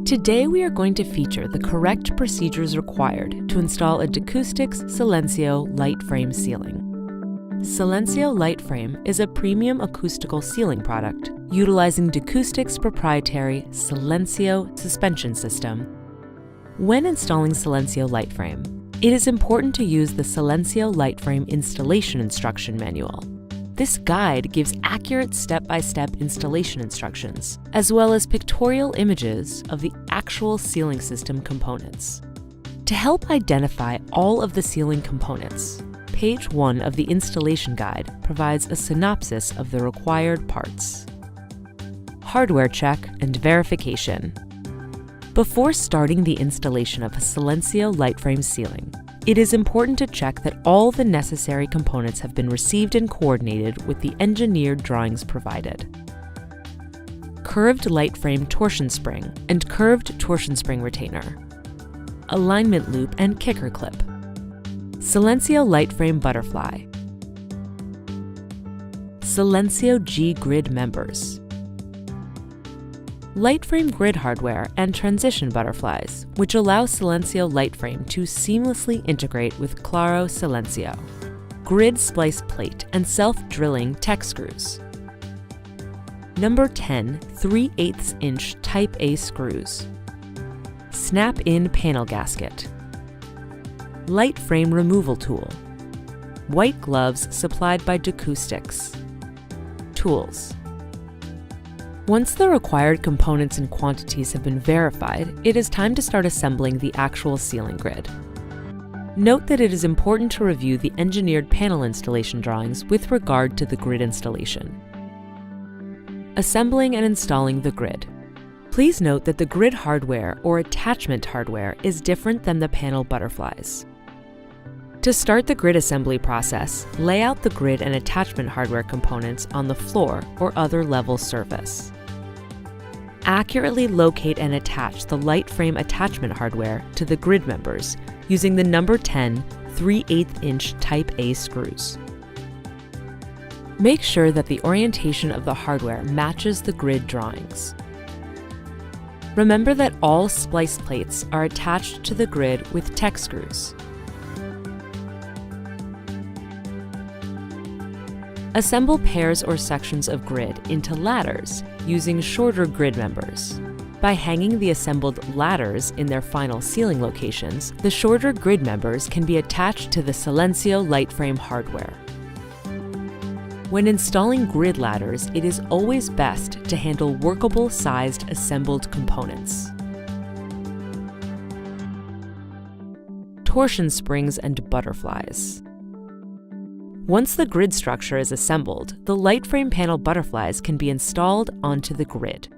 Today we are going to feature the correct procedures required to install a Decoustics Ceilencio LightFrame ceiling. Ceilencio LightFrame is a premium acoustical ceiling product utilizing Decoustics' proprietary Ceilencio suspension system. When installing Ceilencio LightFrame, it is important to use the Ceilencio LightFrame installation instruction manual. This guide gives accurate step-by-step installation instructions, as well as pictorial images of the actual ceiling system components. To help identify all of the ceiling components, page 1 of the installation guide provides a synopsis of the required parts. Hardware check and verification. Before starting the installation of a Ceilencio LightFrame ceiling, it is important to check that all the necessary components have been received and coordinated with the engineered drawings provided. Curved LightFrame torsion spring and curved torsion spring retainer. Alignment loop and kicker clip. Ceilencio LightFrame butterfly. Ceilencio G grid members. LightFrame grid hardware and transition butterflies, which allow Ceilencio LightFrame to seamlessly integrate with Claro Ceilencio. Grid splice plate and self-drilling tech screws. Number 10 3/8 inch Type A screws. Snap-in panel gasket. LightFrame removal tool. White gloves supplied by Decoustics. Tools. Once the required components and quantities have been verified, it is time to start assembling the actual ceiling grid. Note that it is important to review the engineered panel installation drawings with regard to the grid installation. Assembling and installing the grid. Please note that the grid hardware or attachment hardware is different than the panel butterflies. To start the grid assembly process, lay out the grid and attachment hardware components on the floor or other level surface. Accurately locate and attach the LightFrame attachment hardware to the grid members using the number 10 3/8 inch Type A screws. Make sure that the orientation of the hardware matches the grid drawings. Remember that all splice plates are attached to the grid with tech screws. Assemble pairs or sections of grid into ladders using shorter grid members. By hanging the assembled ladders in their final ceiling locations, the shorter grid members can be attached to the Ceilencio LightFrame hardware. When installing grid ladders, it is always best to handle workable sized assembled components. Torsion springs and butterflies. Once the grid structure is assembled, the LightFrame panel butterflies can be installed onto the grid.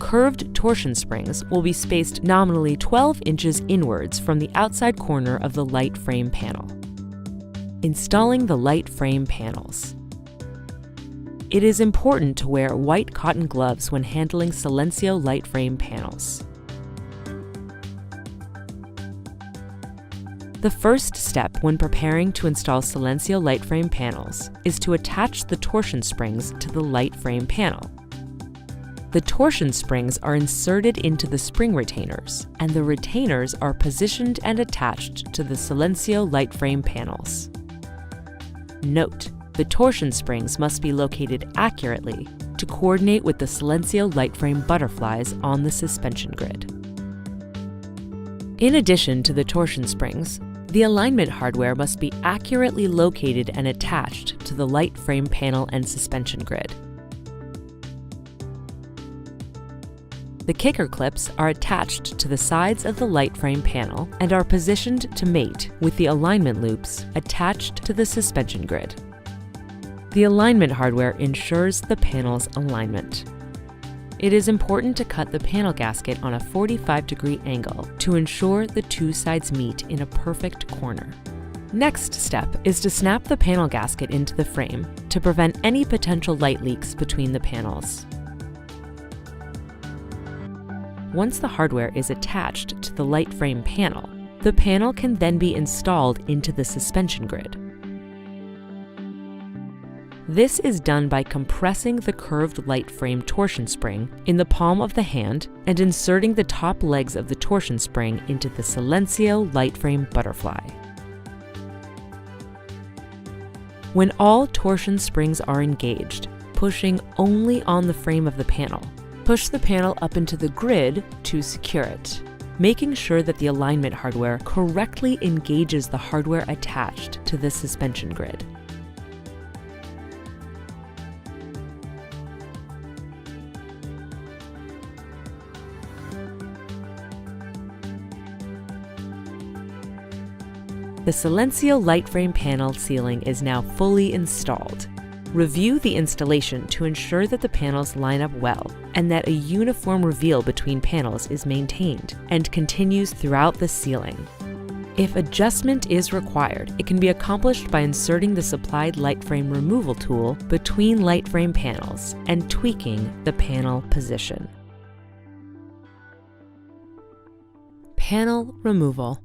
Curved torsion springs will be spaced nominally 12 inches inwards from the outside corner of the LightFrame panel. Installing the LightFrame panels. It is important to wear white cotton gloves when handling Ceilencio LightFrame panels. The first step when preparing to install Ceilencio LightFrame panels is to attach the torsion springs to the LightFrame panel. The torsion springs are inserted into the spring retainers, and the retainers are positioned and attached to the Ceilencio LightFrame panels. Note: the torsion springs must be located accurately to coordinate with the Ceilencio LightFrame butterflies on the suspension grid. In addition to the torsion springs, the alignment hardware must be accurately located and attached to the LightFrame panel and suspension grid. The kicker clips are attached to the sides of the LightFrame panel and are positioned to mate with the alignment loops attached to the suspension grid. The alignment hardware ensures the panel's alignment. It is important to cut the panel gasket on a 45-degree angle to ensure the two sides meet in a perfect corner. Next step is to snap the panel gasket into the frame to prevent any potential light leaks between the panels. Once the hardware is attached to the LightFrame panel, the panel can then be installed into the suspension grid. This is done by compressing the curved light frame torsion spring in the palm of the hand and inserting the top legs of the torsion spring into the Ceilencio LightFrame butterfly. When all torsion springs are engaged, pushing only on the frame of the panel, push the panel up into the grid to secure it, making sure that the alignment hardware correctly engages the hardware attached to the suspension grid. The Ceilencio LightFrame panel ceiling is now fully installed. Review the installation to ensure that the panels line up well and that a uniform reveal between panels is maintained and continues throughout the ceiling. If adjustment is required, it can be accomplished by inserting the supplied LightFrame removal tool between LightFrame panels and tweaking the panel position. Panel removal.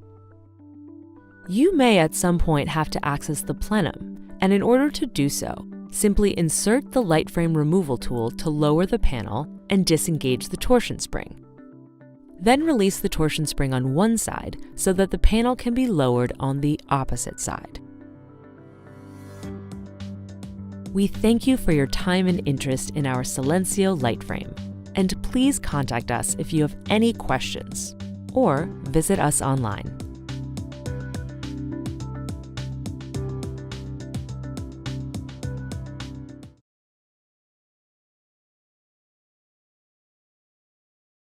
You may at some point have to access the plenum, and in order to do so, simply insert the LightFrame removal tool to lower the panel and disengage the torsion spring. Then release the torsion spring on one side so that the panel can be lowered on the opposite side. We thank you for your time and interest in our Ceilencio LightFrame, and please contact us if you have any questions or visit us online.